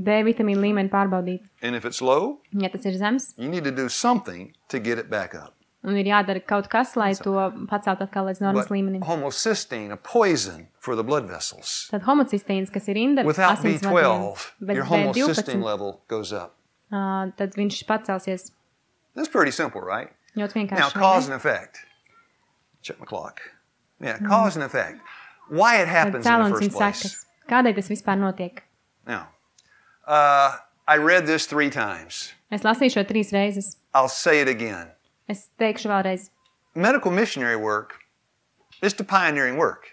D vitamīnu līmeni pārbaudīt. And if it's low, Ja tas ir zems, you need to do something to get it back up. un ir jādara kaut kas, lai to pacelt atkal līdz normas But līmenim. homocysteine, a poison for the blood vessels. Tad homocysteīns, kas ir inda Without asinsvadiem, B12, bez your homocysteine B12, level goes up. tad viņš pacelsies. That's pretty simple, right? Ļoti Now, vienkārši. cause and effect. Check my clock. Yeah, cause and effect. Why it Tad happens in the cēlonis un first place. sekas. Kādēļ tas vispār notiek? Now, I read this 3 times. Es lasīju šo 3 reizes. I'll say it again. Es teikšu vēlreiz. Medical missionary work is the pioneering work.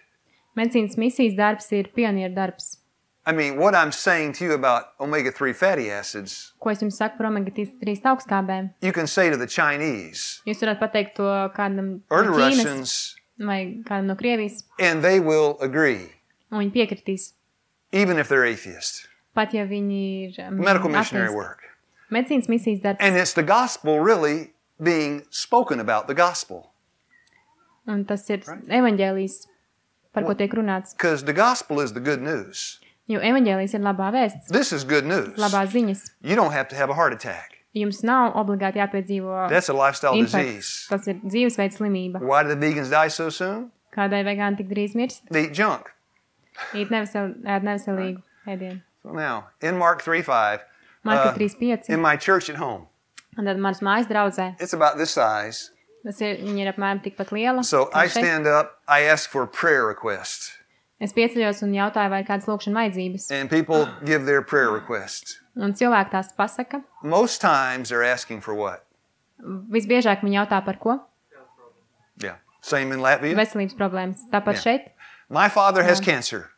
Medicīnas misijas darbs ir pionieru darbs. I mean, what I'm saying to you about omega-3 fatty acids, Ko es jums saku par omega-3 augstskābēm? you can say to the Chinese Jūs varat pateikt to kādam or no the Ķīnas Russians, vai kādam no Krievijas, and they will agree, un viņi piekritīs. even if they're atheist. Pat ja viņi ir Medical missionary ateisti. work. Medicīnas misijas darbs. And it's the gospel really being spoken about, the gospel. Un tas ir evaņģēlijs, par ko tiek runāts. Because the gospel is the good news. Jo evaņģēlijs ir labā vēsts, This is good news. labās ziņas. You don't have to have a heart attack. Jums nav obligāti jāpiedzīvo That's a lifestyle infarkts. disease. Tas ir dzīvesveids slimība. Why do the vegans die so soon? Kādēļ vegāni tik drīz mirst? They eat junk. Ēd neveselīgu ēdienu. So now, in Mark 3:5, Marka 3.5. in my church at home, Un tad manas mājas draudzē. it's about this size. Viņa ir apmēram tikpat liela. So kā I šeit. stand up, I ask for a prayer request, Es pieceļos un jautāju, vai ir kādas lūkšana vajadzības. and people give their prayer requests. Un cilvēki tās pasaka. Most times they're asking for what? Visbiežāk viņi jautā par ko? Yeah. Same in Latvia. Veselības problēmas. Tāpat Yeah. šeit. My father has cancer.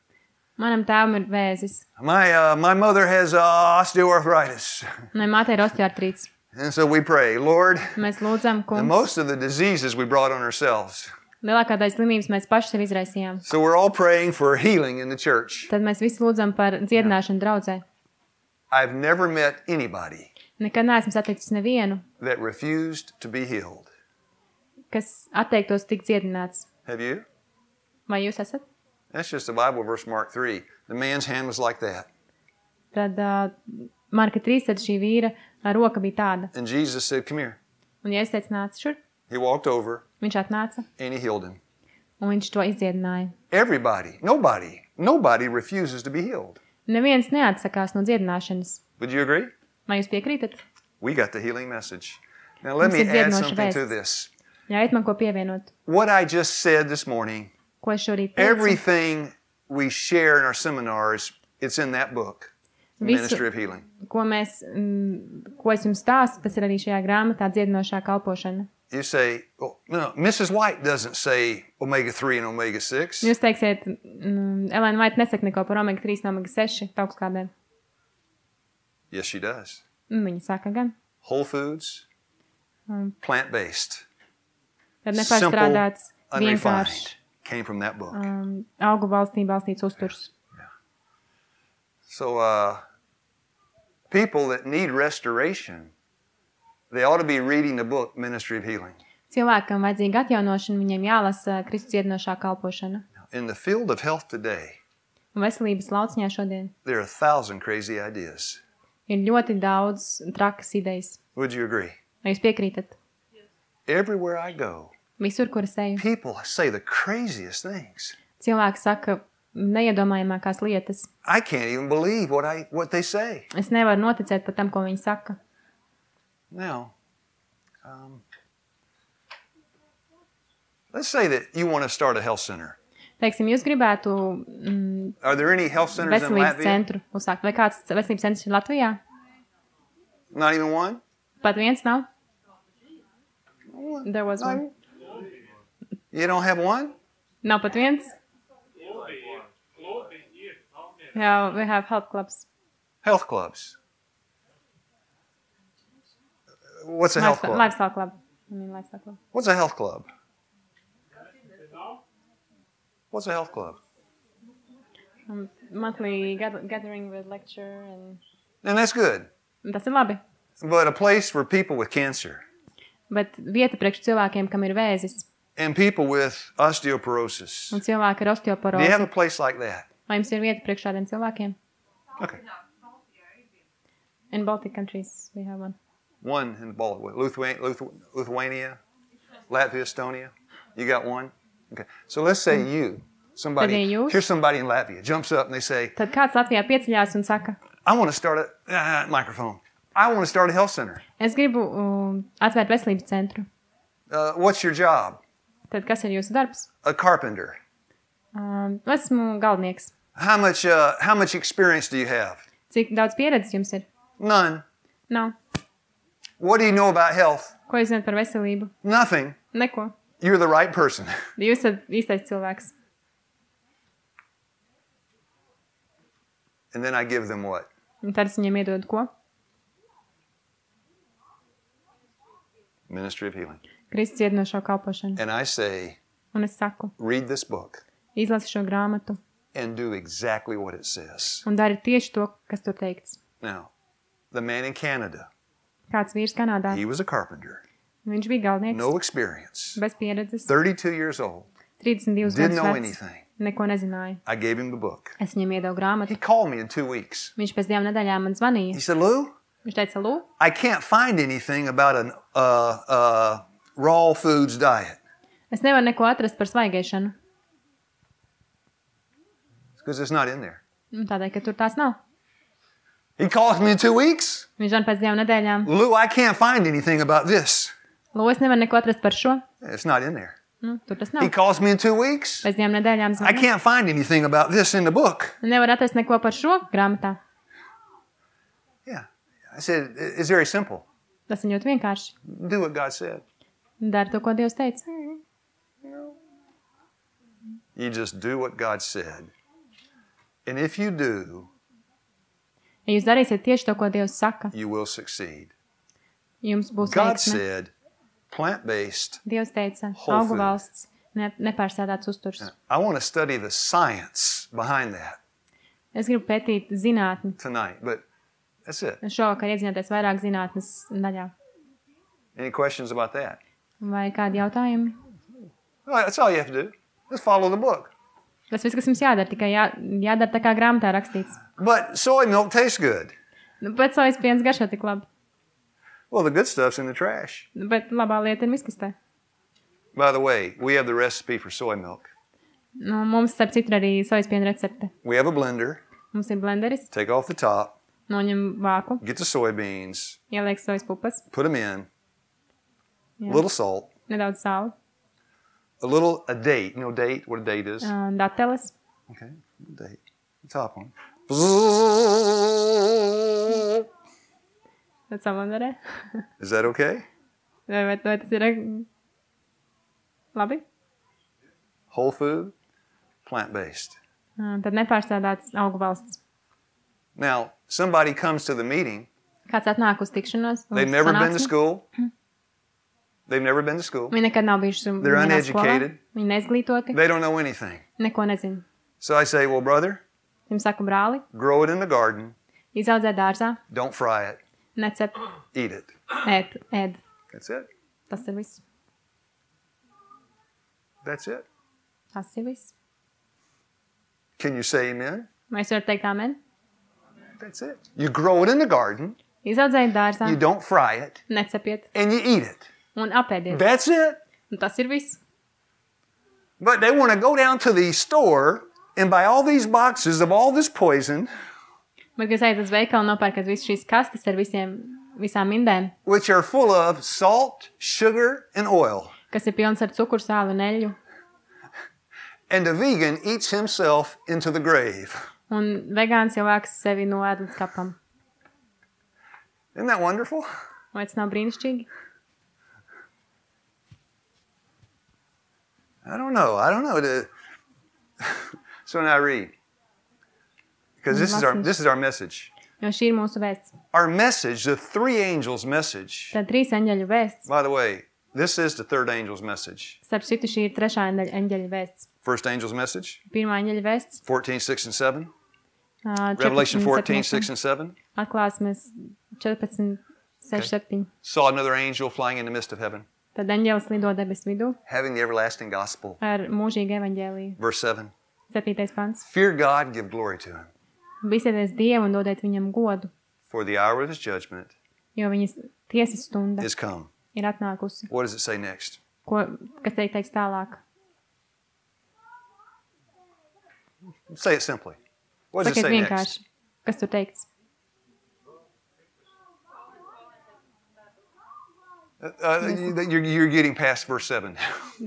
Manam tēvam ir vēzis. My mother has osteoarthritis. Manai mātei ir osteoartrīts. And so we pray, Lord, Mēs lūdzam, and kungs. most of the diseases we brought on ourselves. Lielākā daļa slimības mēs paši sev izraisījām. So we're all praying for healing in the church. Tad mēs visi lūdzam par dziedināšanu draudzē. I've never met anybody Nekad neesmu saticis nevienu, that refused to be healed. kas atteiktos tikt dziedināts. Have you? Vai jūs esat? That's just a Bible verse, Mark 3. The man's hand was like that. Tad Marka 3, tad šī vīra roka bija tāda. And Jesus said, come here. Un ja es teicu, nāc šur, He walked over viņš atnāca and he healed him. un viņš to izdziedināja. Everybody, nobody refuses to be healed. Neviens neatsakās no dziedināšanas. Would you agree? Vai jūs piekrītat? We got the healing message. Now let Mums me ir add dziedinoša something to vēsts. this. Ļaujiet man ko pievienot. What I just said this morning, Ko es šorīt teicu? everything we share in our seminars, it's in that book, The Visu- Ministry of Healing. Ko es jums stāstu, tas ir arī šajā grāmatā dziedinošā kalpošana. You say, oh, no, Mrs. White doesn't say omega-3 and omega-6. Jūs teiksiet, Elēna Vaita nesaka neko par omega-3 un omega-6 augstskādēm. Yes, she does. Viņa saka gan. Whole foods, plant-based, Tad simple, nepārstrādāts, vienkārši unrefined, came from that book. augu valstī balstīts uzturs. So people that need restoration, they ought to be reading the book, Ministry of Healing. Cilvēkam vajadzīga atjaunošana, viņiem jālasa Kristus dziedinošā kalpošana. In the field of health today, Un veselības lauciņā šodien there are 1,000 crazy ideas. ir ļoti daudz trakas idejas. Would you agree? Vai jūs piekrītat? Everywhere I go, Visur, kur es eju, people say the craziest things. cilvēki saka neiedomājamākās lietas. I can't even believe what they say. Es nevaru noticēt par tam, ko viņi saka. Now, let's say that you want to start a health center. Teiksim, jūs gribētu Are there any health centers in veselības Latvia? centru uzsākt. Vai kāds veselības centrs ir Latvijā? Not even one? Pat viens nav? There was one. You don't have one? Nav pat viens? Yeah, we have health clubs. Health clubs. What's a health club? Lifestyle club. I mean lifestyle club. What's a health club? What's a health club? Monthly gathering with lecture and... And that's good. Tas ir labi. but a place for people with cancer Bet vieta priekš cilvēkiem, kam ir vēzis, and people with osteoporosis. un cilvēki ar Do you have a osteoporozi. place like that? Vai jums ir vieta priekš šādiem cilvēkiem? Okay. In Baltic countries, we have one. One in Lithuania, Latvia, Estonia. You got one? Okay. So let's say somebody, Tad, ja jūs- here's somebody in Latvia, jumps up and they say, Tad kāds Latvijā pieceļās un saka, I want to start microphone. I want to start a health center. es gribu atvērt veselības centru. What's your job? Tad kas ir jūsu darbs? A carpenter. Esmu galdnieks. How much experience do you have? Cik daudz pieredzes jums ir? None. Nav. What do you know about health? Ko jūs zināt par veselību? Nothing. Neko. You're the right person. Jūs esat īstais cilvēks. And then I give them what? Un tad es viņiem iedodu ko? Ministry of Healing. Kristus iedinošo kalpošanu. And I say, Un es saku, read this book izlasi šo grāmatu and do exactly what it says. un dari tieši to, kas tur teikts. Now, the man in Canada, Kāds vīrs Kanādā, he was a carpenter. viņš bija galdnieks, No experience. bez pieredzes, 32 years old. 32 Didn't gadus know vecs, anything. neko nezināja. I gave him the book. Es viņam iedevu grāmatu. He called me in 2 weeks. Viņš pēc 2 nedēļām man He zvanīja. said, Lou, Viņš teica, Lū, I can't find anything about a raw foods diet. es nevaru neko atrast par svaigēšanu. Because it's not in there. Tādēļ, ka tur tās nav. He calls me in 2 weeks. Viņš zvan pēc 2 nedēļām. Lou, I can't find anything about this. Lū, es nevaru neko atrast par šo. It's not in there. Tur tas He nav. calls me in 2 weeks. Pēc 2 nedēļām I zvanu. can't find anything about this in the book. Nevaru atrast neko par šo grāmatā. Yeah. I said, it's very simple. Tas ir ļoti vienkārši. Do what God said. Dari to, ko Dievs teica. You just do what God said. And if you do, Ja jūs darīsiet tieši to, ko Dievs saka, you will succeed. jums būs God veiksme. said, plant-based. Dievs teica, Whole augu food. valsts, nepārsēdāts uzturs. I want to study the science behind that Es gribu pētīt zinātni. tonight, but that's it. Šovakar iedzināties vairāk zinātnes daļā. Any questions about that? Vai kādi jautājumi? Well, that's all you have to do. Just follow the book. Tas viss, kas jums jādara, tikai jādara tā kā grāmatā rakstīts. But soy milk tastes good. Bet sojas piens garšo tik labi. Well, the good stuff's in the trash. Bet labā lieta ir miskastē. By the way, we have the recipe for soy milk. Mums, starp citu, arī sojas piena recepte. We have a blender. Mums ir blenderis, Take off the top, noņem vāku, get the soybeans, ieliek sojas pupas, put them in, jā, a little salt, nedaudz sāli, a date. You know date? What a date is? dateles, Okay, date. The top one. tad samandarē. Is that okay? Vai tas ir labi? Whole food, plant-based. Tad nepārstrādāts augu valsts. Now, somebody comes to the meeting. Kāds atnāk uz tikšanos? They've never been to school. They've never been to school. Viņi nekad nav bijuši They're vienā skolā. uneducated. Viņi neizglītoti, They don't know anything. neko nezina. So I say, well, brother, Viņam saka, brāli, grow it in the garden. izaudzē dārzā, Don't fry it. necep, Eat it. ēd. That's it. Tas ir viss. That's it. Tas ir viss. Can you say amen? Vai es varu teikt amen? That's it. You grow it in the garden. Izaudzējiet dārzā, You don't fry it. necepiet And you eat it. un apēdiet. That's it. Un tas ir viss. But they want to go down to the store and buy all these boxes of all this poison, Bet, kad aiziet uz veikalu, nopērkat visu šīs kastes ar visām indēm, which are full of salt, sugar, and oil. kas ir pilns ar cukuru, sāli un eļļu. And the vegan eats himself into the grave. Un vegāns jau vāks sevi no ēdlas kapam. Isn't that wonderful? Vai tas nav brīnišķīgi? I don't know. So now I read. Because this is our message. Jo šī ir mūsu vēsts. Our message, the three angels' message. Tad 3 eņģeļu vēsts. By the way, this is the third angel's message. Starp citu, šī ir 3. eņģeļu vēsts. First angel's message, 1. eņģeļu vēsts. 14, 6, and 7. 14, Revelation 14, 7. 6, and 7. Atklāsmes 14, 6:7. Saw another angel flying in the midst of heaven, Tad eņģelis lido debes vidū having the everlasting gospel. ar mūžīgu evaņģēliju. Verse 7. 7. pants. Fear God, give glory to him, Bīsieties Dievu un dodiet viņam godu, for the hour of his judgment jo viņas tiesas stunda is come. ir atnākusi. What does it say next? Kas teiks tālāk? Say it simply. What does it Sakiet say next? vienkārši. Kas tur teikts? You're getting past verse 7.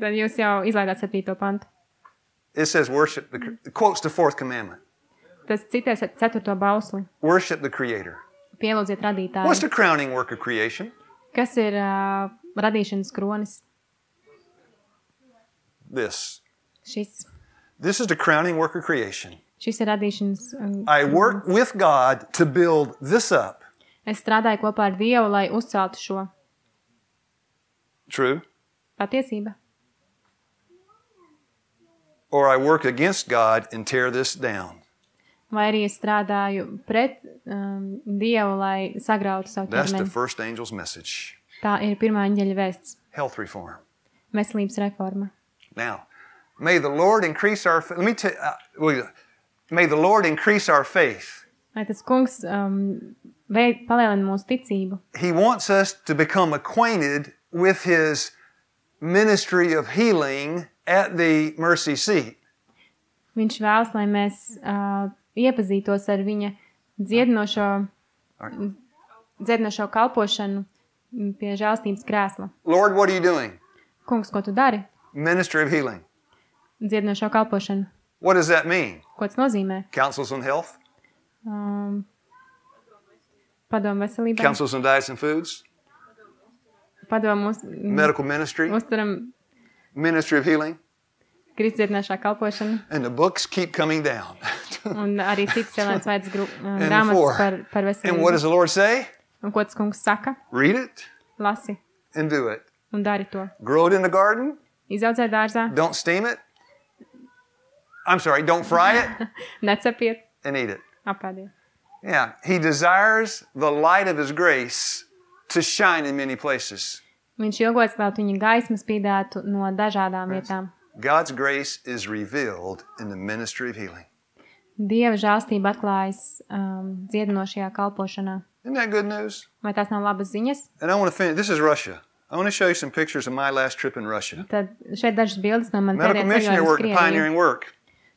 Tad jūs jau izlaidāt 7. pantu. It says worship, it quotes the fourth commandment. Tas citēs 4. bausli. Worship the Creator. Pielūdziet radītāju. What's the crowning work of creation? Kas ir radīšanas kronis? This. Šis This is the crowning work of creation. ir radīšanas I work with God to build this up. Es strādāju kopā ar Dievu, lai uzceltu šo. True. Patiesība. Or I work against God and tear this down. Vai arī es strādāju pret Dievu, lai sagrautu savu That's the ķermeni. first angel's message. Tā ir pirmā eņģeļa vēsts. Health reform. Veselības reforma. Now, may the Lord increase our faith. May the Lord increase our faith. Lai tas kungs palielina mūsu ticību. He wants us to become acquainted with his ministry of healing at the mercy seat. Viņš vēlas, lai mēs iepazītos ar viņa dziedinošo kalpošanu pie žēlstības krēsla. Lord, what are you doing? Kungs, ko tu dari? Ministry of healing. Dziedinošo kalpošanu. What does that mean? Ko tas nozīmē? Counsels on health? Padomu veselībai. Counsels on diets and foods? Padomu Medical ministry? uzturam Ministry of healing? Kristītināšā kalpošana. And the books keep coming down. Un arī citas Elēnas vaidas And grāmatas par And what does veselību. the Lord say? Un ko tas kungs saka? Read it Lasi and do it. un dari to. Grow it in the garden. Izaudzē dārzā, Don't steam it. I'm sorry, don't fry it necepiet, and eat it. apēdiet. Yeah, he desires the light of his grace to shine in many places. Viņš ilgojas, lai viņa gaisma spīdētu no dažādām vietām. God's grace is revealed in the ministry of healing. Dieva žēlstība atklājas dziedinošajā kalpošanā. Isn't that good news? Vai tās nav labas ziņas? And I want to finish. This is Russia. I want to show you some pictures of my last trip in Russia. Tad šeit dažas bildes no man Medical pēdējā missionary ceļojuma uz work, Krieviju. pioneering work.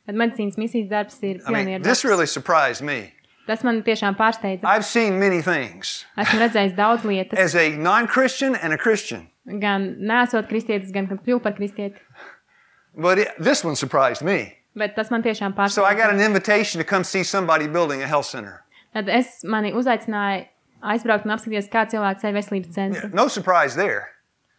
Tad medicīnas misijas darbs ir I mean, pionieru this darbs. really surprised me. Tas man tiešām pārsteidza. I've seen many things Esmu redzējis daudz lietas, as a non-Christian and a Christian. gan nesot kristietis, gan kad kļuvu par kristieti. But this one surprised me. Bet tas man tiešām So I got pārsteidza. an invitation to come see somebody building a health center. Tad mani uzaicināja aizbraukt un apskatīties, kā cilvēks ceļ veselības centru. No surprise there.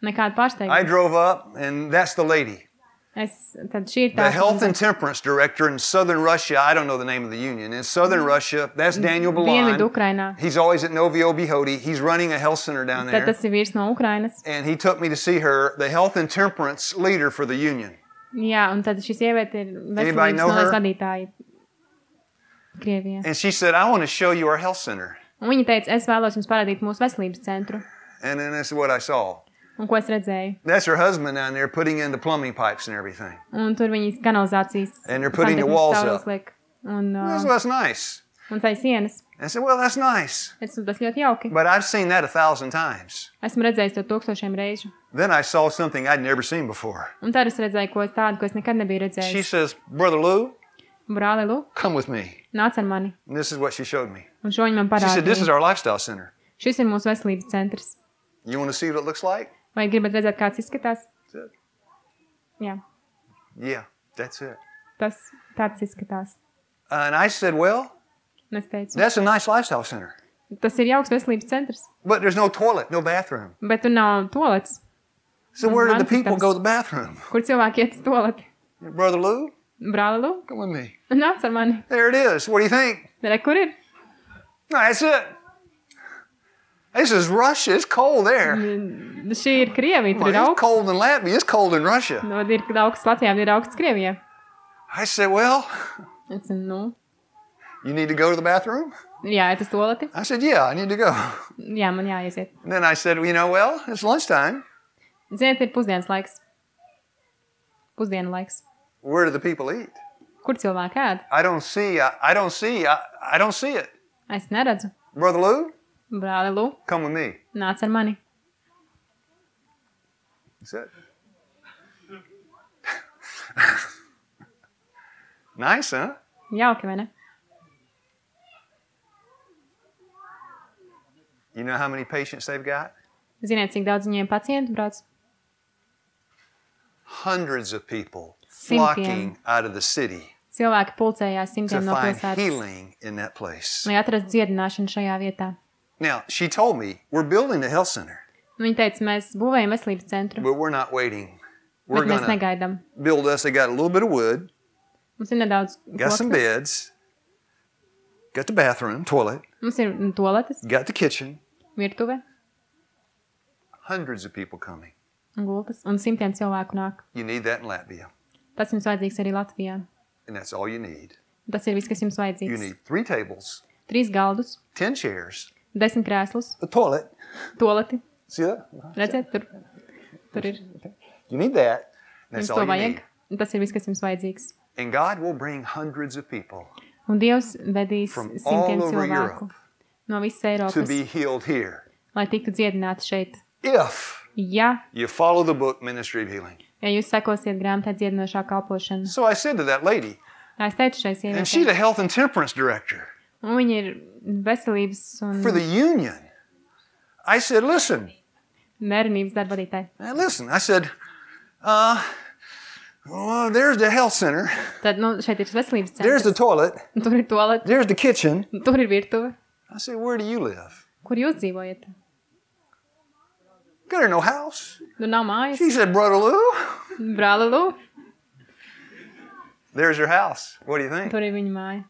Nekāda I pārsteiguma. drove up, and that's the lady. Tad šī ir The tā health and temperance director in southern Russia. I don't know the name of the union. In southern Russia, that's Daniel Dienvidu Balan. Ukrainā. He's always at Novio Bihodi. He's running a health center down Tad there. tas ir vīrs no Ukrainas. And he took me to see her, the health and temperance leader for the union. Jā, un tad šis sieviete ir Anybody veselības know her? nodaļas vadītāja Krievijā. And she said, I want to show you our health center. Un viņa teica, es vēlos jums parādīt mūsu veselības centru. And then this is what I saw. Un ko es redzēju? That's her husband down there putting in the plumbing pipes and everything. Un tur viņas kanalizācijas And they're putting the walls up. liek. Un That's nice. tai sienas. I said, well, that's nice. Tas ļoti jauki. But I've seen that 1,000 times. Esmu redzējis to 1000 reižu. Then I saw something I'd never seen before. Un tad es redzēju tādu, ko es nekad nebiju She redzējis. says, Brother Lou, Brāli, Lu, come with me. nāc ar mani. And this is what she showed me. Un šo viņa man She said, this is parādīja. our lifestyle center. Šis ir mūsu veselības centrs. You want to see what it looks like? Vai gribat redzēt, kāds izskatās? That's it. Jā, Yeah, that's it. tāds izskatās. And I said, well, Un es teicu, that's a nice lifestyle center. tas ir jauks veselības centrs, But there's no toilet, no bathroom. bet tur nav toalets. So where did the people Mansistams. go to the bathroom? Kur cilvēki iet uz toaleti? Brother Lou, Brāli, Lu, come with me. nāc ar mani. There it is. What do you think? Re, kur ir? No, that's it. This is Russia. It's cold there. Šī ir Krievija, tur ir Well, it's augsts. cold in Latvia. It's cold in Russia. Nu, ir augsts Latvijā, ir augsts Krievijā. I said, well, Es, nu, You need to go to the bathroom? Jā, iet uz toaleti? I said, yeah, I need to go. Jā, man jāiesiet. And then I said, well, it's lunchtime. Ziniet, ir pusdienas laiks. Pusdienu laiks. Where do the people eat? Kur cilvēki ēd? I don't see it. Es neredzu. Brother Lou, Brāli Lu, come with me. nāc ar mani. That's it. Nice, huh? Jauki, vai ne? You know how many patients they've got? Ziniet, cik daudz viņiem pacientu brauc? Hundreds of people Simtiem. flocking out of the city Cilvēki pulcējās to simtiem no find pilsētas, healing in that place. lai atrastu dziedināšanu šajā vietā. Now, she told me, we're building a health center, Viņa teica, mēs būvējam veselības centru, but we're not waiting. We're bet mēs going to negaidām. build us. They got a little bit of wood, Mums ir nedaudz got some koksnes, beds, got the bathroom, toilet, mums ir toaletes, got the kitchen, virtuve hundreds of people coming. un gultas, un simtiem cilvēku nāk. You need that in Latvia, Tas jums vajadzīgs arī Latvijā. and that's all you need. Tas ir viss, kas jums You vajadzīgs. need 3 tables, 3 galdus, 10 chairs, 10 krēslus, a toilet. toaleti. See that? Redziet, tur ir. You need that. And that's Jums all to you vajag. need. Un tas ir viss, kas jums vajadzīgs. And God will bring hundreds of people Un Dievs vedīs From simtiem all over cilvēku Europe no visas to Eiropas, be healed here lai tiktu dziedināti šeit. if Ja you follow the book Ministry of Healing. jūs sekosiet grāmatai dziedinošā kalpošana. So I said to that lady, Tā es teicu šai and she's sievietei. a health and temperance director Un viņa ir veselības un for the union. I said, listen, mērenības darba vadītāja. I said, well, there's the health center, Tad, šeit ir veselības there's the centrs. toilet, Un tur ir toalete, there's the kitchen. un tur ir virtuve. I said, where do you live? Kur jūs dzīvojat? Got her no house. Tur nav mājas. She said, Brother Lou, Brāli Lu, there's your house. What do you think? tur ir viņa māja.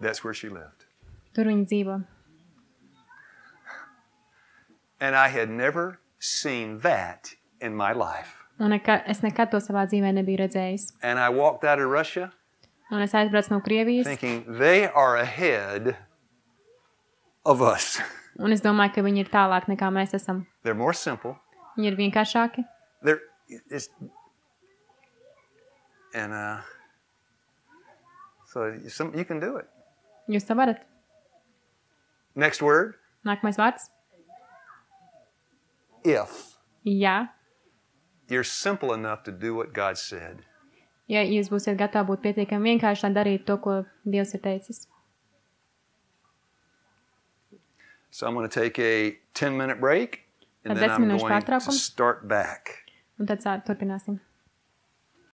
That's where she lived. Tur viņa dzīvo. And I had never seen that in my life. Un es nekad to savā dzīvē nebiju redzējis. And I walked out of Russia Un es aizbraucu no Krievijas, thinking they are ahead of us. un es domāju, ka viņi ir tālāk nekā mēs esam. They're more simple. Viņi ir vienkāršāki. So you can do it. Jūs to varat. Next word, Nākamais vārds. if. Jā. You're simple enough to do what God said. Ja jūs būsiet gatavi būt pietiekami vienkārši, lai darītu to, ko Dievs ir teicis. So I'm going to take a 10-minute break, and Tad then 10 I'm minūšu going to pārtraukums. start back. Un tad turpināsim.